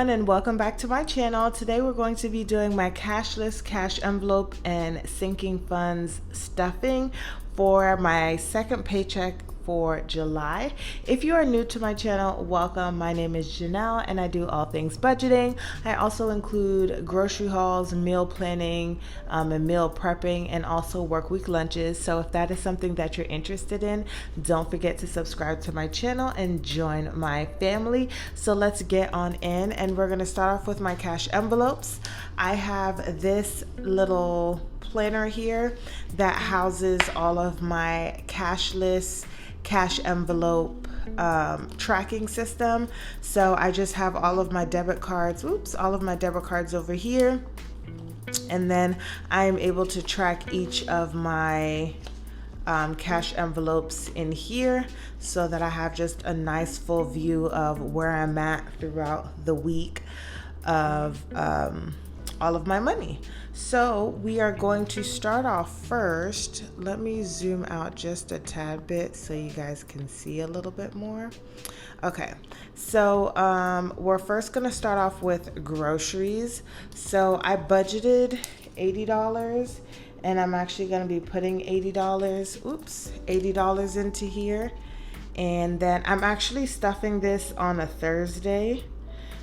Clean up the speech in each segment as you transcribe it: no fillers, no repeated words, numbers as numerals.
everyone, and welcome back to my channel. Today we're going to be doing my cashless cash envelope and sinking funds stuffing for my second paycheck for July. If you are new to my channel, welcome. My name is Janelle and I do all things budgeting. I also include grocery hauls, meal planning, and meal prepping, and also work week lunches. So if that is something that you're interested in, don't forget to subscribe to my channel and join my family. So let's get on in, and we're going to start off with my cash envelopes. I have this little planner here that houses all of my cashless cash envelope tracking system. So I just have all of my debit cards, over here, and then I'm able to track each of my cash envelopes in here so that I have just a nice full view of where I'm at throughout the week of all of my money. So we are going to start off first. Let me zoom out just a tad bit so you guys can see a little bit more. Okay, so we're first going to start off with groceries. So I budgeted $80, and I'm actually going to be putting $80 into here. And then I'm actually stuffing this on a Thursday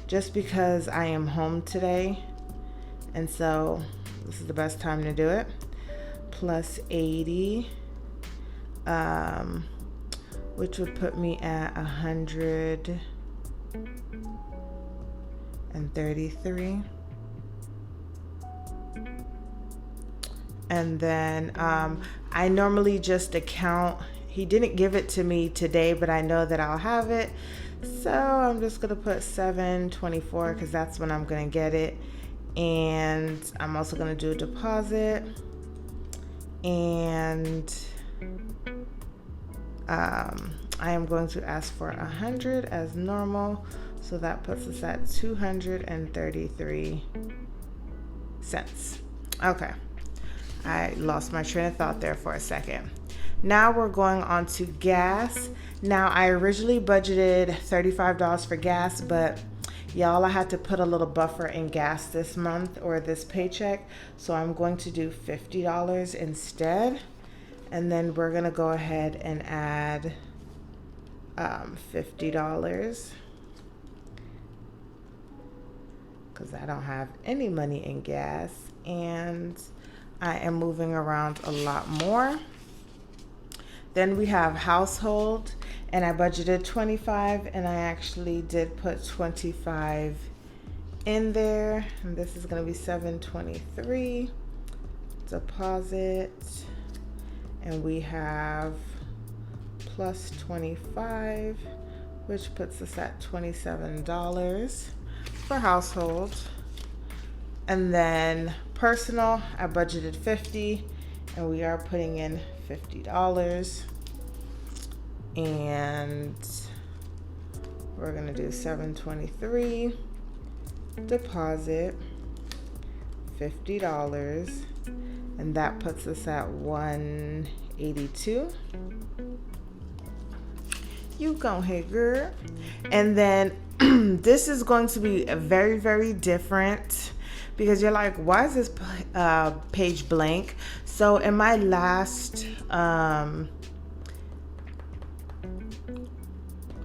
just because I am home today. And so this is the best time to do it. Plus 80, which would put me at 133. And then I normally just account. He didn't give it to me today, but I know that I'll have it. So I'm just going to put 724 because that's when I'm going to get it. And I'm also going to do a deposit, and I am going to ask for 100 as normal, so that puts us at 233 cents. Okay, I lost my train of thought there for a second. Now we're going on to gas. Now I originally budgeted $35 for gas, but y'all, I had to put a little buffer in gas this month or this paycheck, so I'm going to do $50 instead. And then we're gonna go ahead and add $50 because I don't have any money in gas, and I am moving around a lot more. Then we have household, and I budgeted 25, and I actually did put 25 in there. And this is going to be 723 deposit, and we have plus 25, which puts us at $27 for household. And then personal, I budgeted 50, and we are putting in $50. And we're gonna do 723 deposit, $50, and that puts us at 182. You go ahead, girl. And then this is going to be a very, very different, because you're like, why is this page blank? So in my last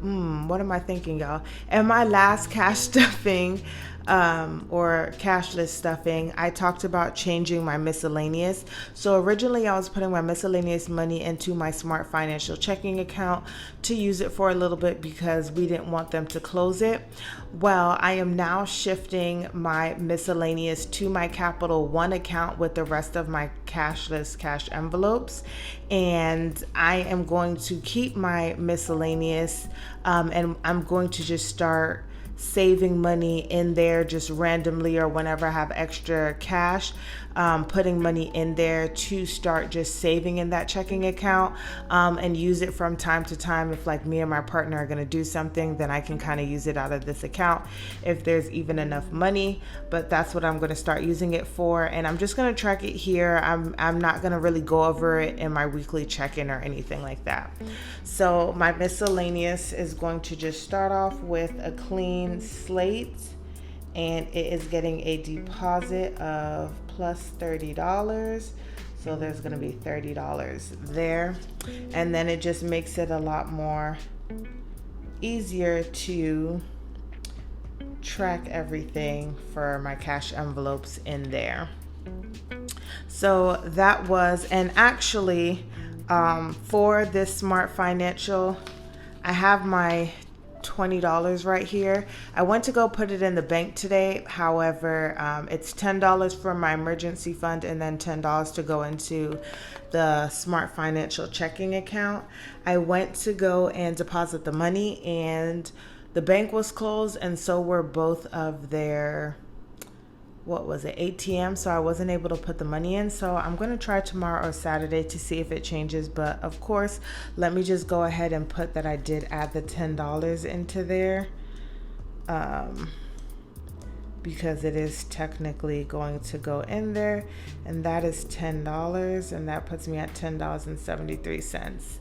what am I thinking, y'all? In my last cash stuffing or cashless stuffing, I talked about changing my miscellaneous. So originally I was putting my miscellaneous money into my Smart Financial checking account to use it for a little bit because we didn't want them to close it. Well, I am now shifting my miscellaneous to my Capital One account with the rest of my cashless cash envelopes. And I am going to keep my miscellaneous, and I'm going to just start saving money in there just randomly, or whenever I have extra cash, putting money in there to start just saving in that checking account, and use it from time to time. If like me and my partner are going to do something, then I can kind of use it out of this account if there's even enough money. But that's what I'm going to start using it for, and I'm just going to track it here. I'm not going to really go over it in my weekly check-in or anything like that. So my miscellaneous is going to just start off with a clean slate, and it is getting a deposit of plus $30. So there's going to be $30 there. And then it just makes it a lot more easier to track everything for my cash envelopes in there. So that was, and actually for this Smart Financial, I have my $20 right here. I went to go put it in the bank today. However, it's $10 for my emergency fund and then $10 to go into the Smart Financial checking account. I went to go and deposit the money, and the bank was closed, and so were both of their ATM, so I wasn't able to put the money in. So I'm going to try tomorrow or Saturday to see if it changes. But of course, let me just go ahead and put that I did add the $10 into there, because it is technically going to go in there, and that is $10, and that puts me at $10.73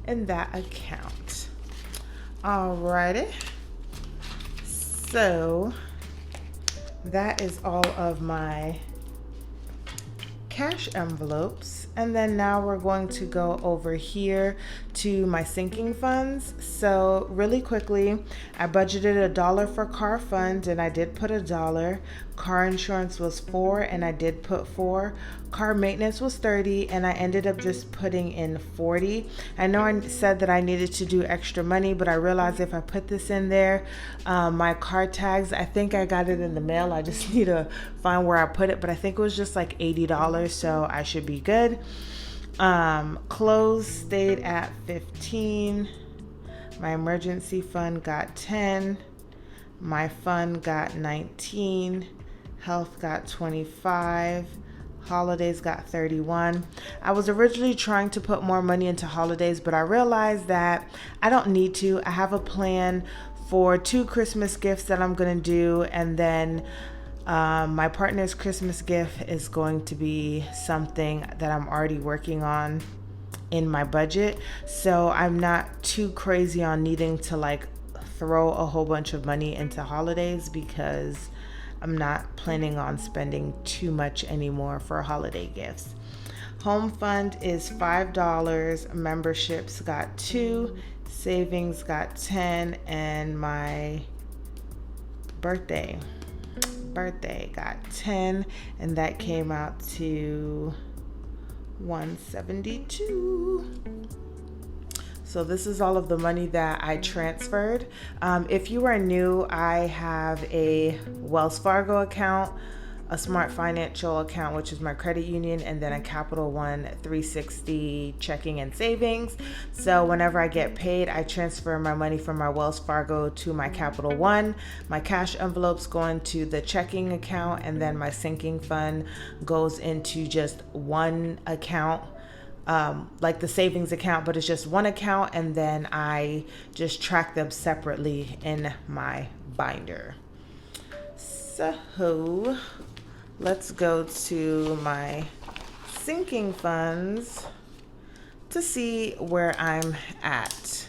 in that account. Alrighty, so that is all of my cash envelopes. And then now we're going to go over here to my sinking funds. So really quickly, I budgeted $1 for car fund, and I did put $1. Car insurance was $4, and I did put $4. Car maintenance was $30, and I ended up just putting in $40. I know I said that I needed to do extra money, but I realized if I put this in there, my car tags, I think I got it in the mail. I just need to find where I put it, but I think it was just like $80, so I should be good. Clothes stayed at 15. My emergency fund got 10. My fund got 19. Health got 25. Holidays got 31. I was originally trying to put more money into holidays, but I realized that I don't need to. I have a plan for 2 Christmas gifts that I'm going to do, and then my partner's Christmas gift is going to be something that I'm already working on in my budget. So I'm not too crazy on needing to like throw a whole bunch of money into holidays, because I'm not planning on spending too much anymore for holiday gifts. Home fund is $5. Memberships got 2. Savings got 10. And my birthday got 10. And that came out to $172. So this is all of the money that I transferred. If you are new, I have a Wells Fargo account, a Smart Financial account, which is my credit union, and then a Capital One 360 checking and savings. So whenever I get paid, I transfer my money from my Wells Fargo to my Capital One. My cash envelopes go into the checking account, and then my sinking fund goes into just one account. Like the savings account, but it's just one account, and then I just track them separately in my binder. So let's go to my sinking funds to see where I'm at.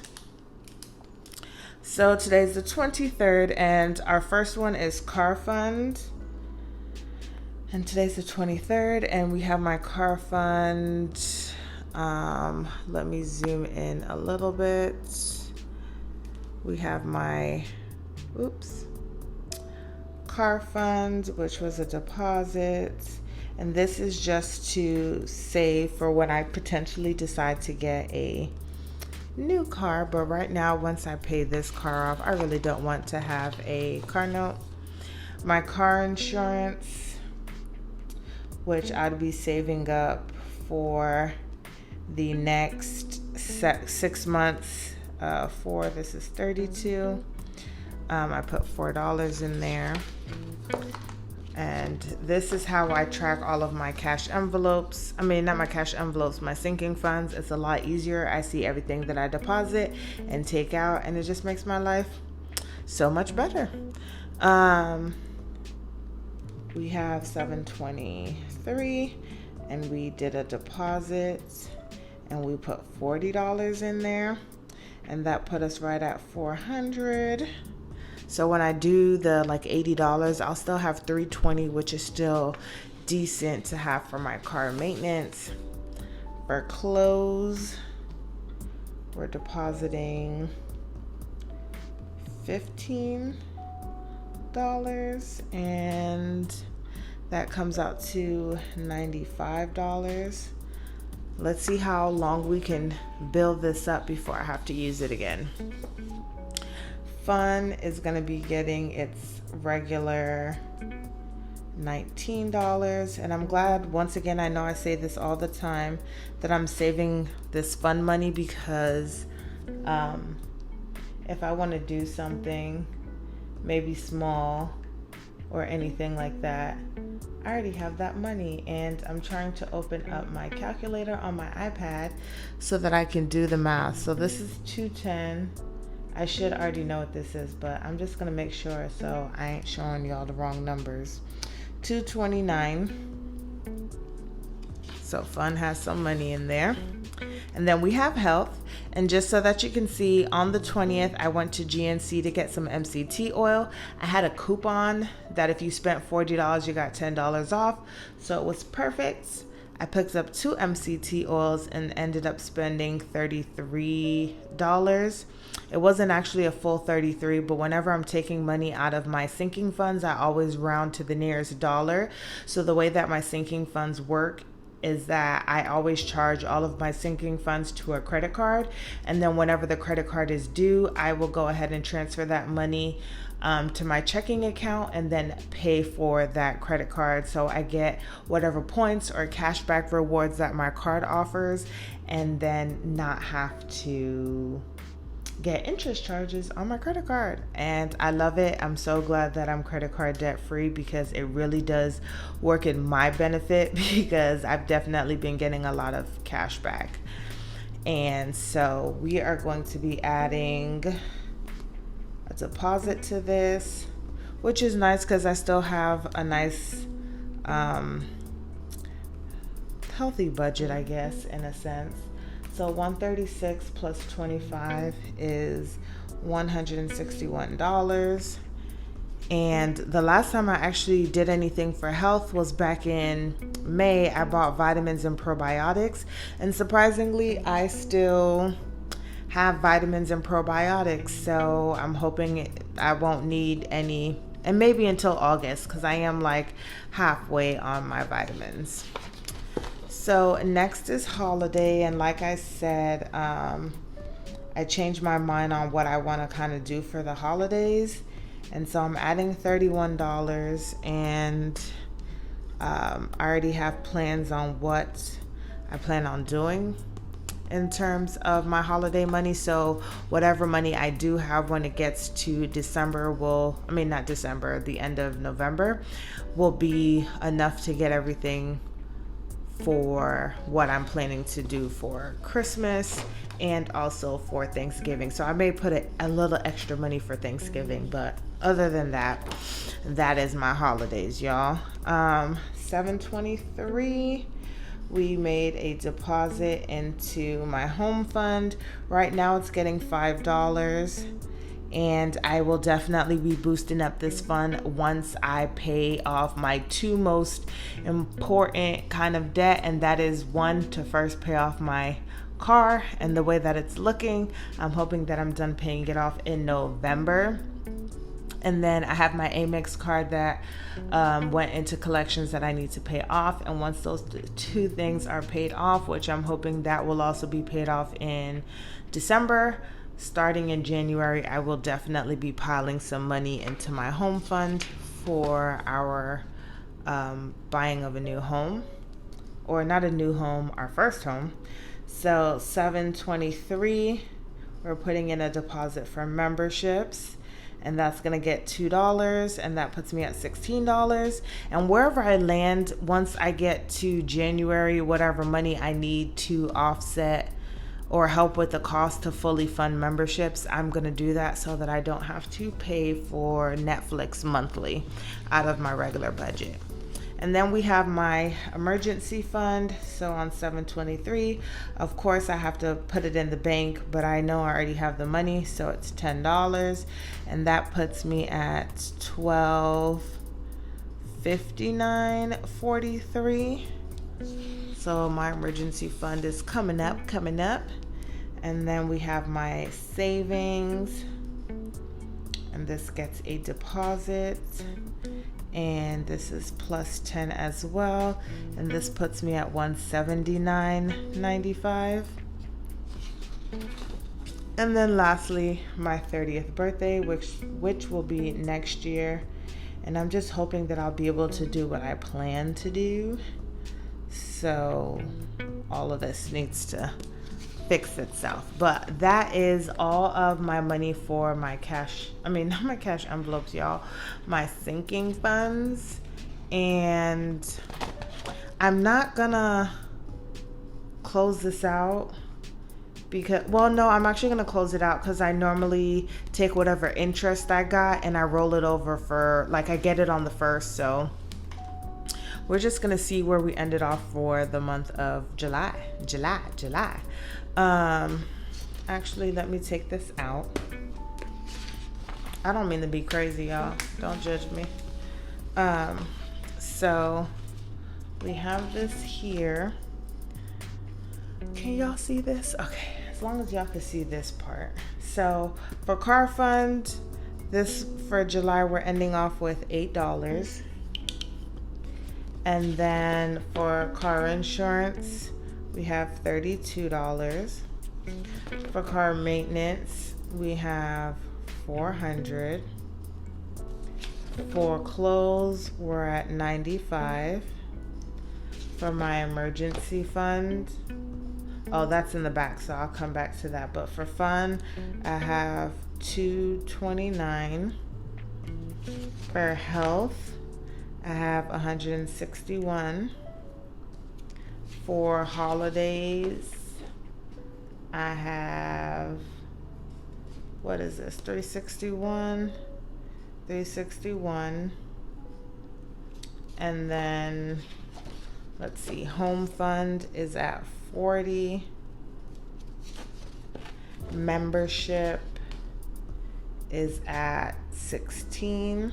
So today's the 23rd, and our first one is car fund. And today's the 23rd, and we have my car fund. Let me zoom in a little bit. We have my, car fund, which was a deposit. And this is just to save for when I potentially decide to get a new car. But right now, once I pay this car off, I really don't want to have a car note. My car insurance, which I'd be saving up for the next 6 months. This is 32. I put $4 in there. And this is how I track all of my cash envelopes. I mean, not my cash envelopes, my sinking funds. It's a lot easier. I see everything that I deposit and take out, and it just makes my life so much better. We have 723, and we did a deposit, and we put $40 in there, and that put us right at 400. So when I do the like $80, I'll still have $320, which is still decent to have for my car maintenance. For clothes, we're depositing $15, and that comes out to $95. Let's see how long we can build this up before I have to use it again. Fun is going to be getting its regular $19, and I'm glad, once again, I know I say this all the time, that I'm saving this fun money, because if I want to do something maybe small or anything like that, I already have that money. And I'm trying to open up my calculator on my iPad so that I can do the math. So this is 210. I should already know what this is, but I'm just gonna make sure so I ain't showing y'all the wrong numbers. 229. So fun has some money in there. And then we have health. And just so that you can see, on the 20th, I went to GNC to get some MCT oil. I had a coupon that if you spent $40, you got $10 off. So it was perfect. I picked up 2 MCT oils and ended up spending $33. It wasn't actually a full 33, but whenever I'm taking money out of my sinking funds, I always round to the nearest dollar. So the way that my sinking funds work is that I always charge all of my sinking funds to a credit card, and then whenever the credit card is due, I will go ahead and transfer that money to my checking account and then pay for that credit card. So I get whatever points or cashback rewards that my card offers, and then not have to get interest charges on my credit card. And I love it. I'm so glad that I'm credit card debt free, because it really does work in my benefit, because I've definitely been getting a lot of cash back. And so we are going to be adding a deposit to this, which is nice because I still have a nice healthy budget, I guess, in a sense. So 136 plus 25 is $161. And the last time I actually did anything for health was back in May. I bought vitamins and probiotics, and surprisingly, I still have vitamins and probiotics. So I'm hoping I won't need any, and maybe until August, because I am like halfway on my vitamins. So next is holiday, and like I said, I changed my mind on what I want to kind of do for the holidays, and so I'm adding $31, and I already have plans on what I plan on doing in terms of my holiday money. So whatever money I do have when it gets to December the end of November will be enough to get everything for what I'm planning to do for Christmas and also for Thanksgiving. So I may put a little extra money for Thanksgiving, but other than that, that is my holidays, y'all. 723, we made a deposit into my home fund. Right now it's getting $5. And I will definitely be boosting up this fund once I pay off my 2 most important kind of debt. And that is, 1, to first pay off my car. And the way that it's looking, I'm hoping that I'm done paying it off in November. And then I have my Amex card that went into collections that I need to pay off. And once those 2 things are paid off, which I'm hoping that will also be paid off in December, starting in January, I will definitely be piling some money into my home fund for our buying of a new home, or not a new home, our first home. So 723, we're putting in a deposit for memberships, and that's going to get $2, and that puts me at $16. And wherever I land, once I get to January, whatever money I need to offset or help with the cost to fully fund memberships, I'm going to do that so that I don't have to pay for Netflix monthly out of my regular budget. And then we have my emergency fund. So on 7/23, of course I have to put it in the bank, but I know I already have the money, so it's $10, and that puts me at 1259.43. So my emergency fund is coming up. And then we have my savings, and this gets a deposit, and this is plus 10 as well, and this puts me at 179.95. And then lastly, my 30th birthday, which will be next year, and I'm just hoping that I'll be able to do what I plan to do. So all of this needs to fix itself. But that is all of my money for my not my cash envelopes, y'all, my sinking funds. And I'm not gonna close this out because, well, no, I'm actually gonna close it out because I normally take whatever interest I got and I roll it over for, like, I get it on the 1st. So we're just gonna see where we ended off for the month of July. Actually, let me take this out. I don't mean to be crazy, y'all. Don't judge me. So we have this here. Can y'all see this? Okay, as long as y'all can see this part. So for car fund, this for July, we're ending off with $8. And then for car insurance, we have $32. For car maintenance, we have $400. For clothes, we're at $95. For my emergency fund, oh, that's in the back, so I'll come back to that. But for fun, I have $229. For health, I have $161. For holidays, I have, what is this, $361. And then let's see, home fund is at $40. Membership is at $16.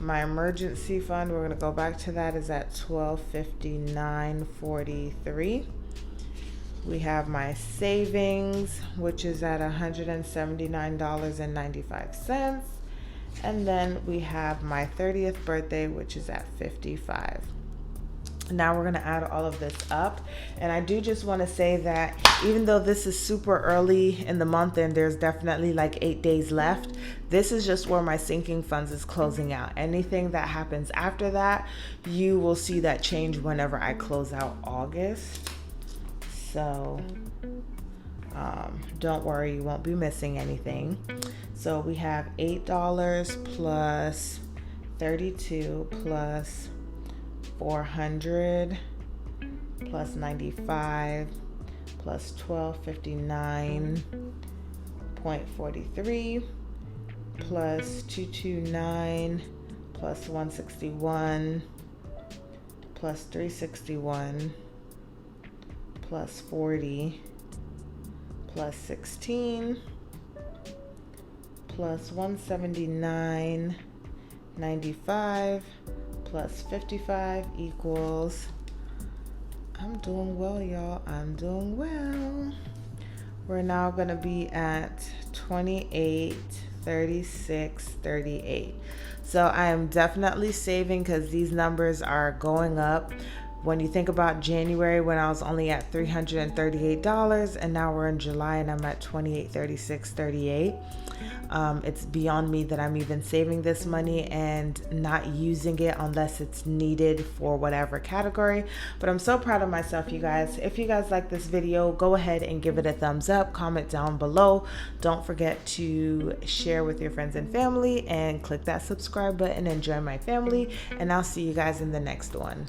My emergency fund, we're going to go back to that, is at $1259.43. We have my savings, which is at $179.95. And then we have my 30th birthday, which is at $55. Now we're going to add all of this up. And I do just want to say that even though this is super early in the month and there's definitely like 8 days left, this is just where my sinking funds is closing out. Anything that happens after that, you will see that change whenever I close out August. So don't worry, you won't be missing anything. So we have $8 plus 32 plus 400 plus 95 plus 1259.43 plus 229 plus 161 plus 361 plus 40 plus 16 plus 179.95 plus 55 equals, I'm doing well, y'all. I'm doing well. We're now going to be at 28.36.38. So I am definitely saving because these numbers are going up. When you think about January, when I was only at $338, and now we're in July and I'm at $28.36.38. It's beyond me that I'm even saving this money and not using it unless it's needed for whatever category. But I'm so proud of myself, you guys. If you guys like this video, go ahead and give it a thumbs up, comment down below. Don't forget to share with your friends and family and click that subscribe button and join my family. And I'll see you guys in the next one.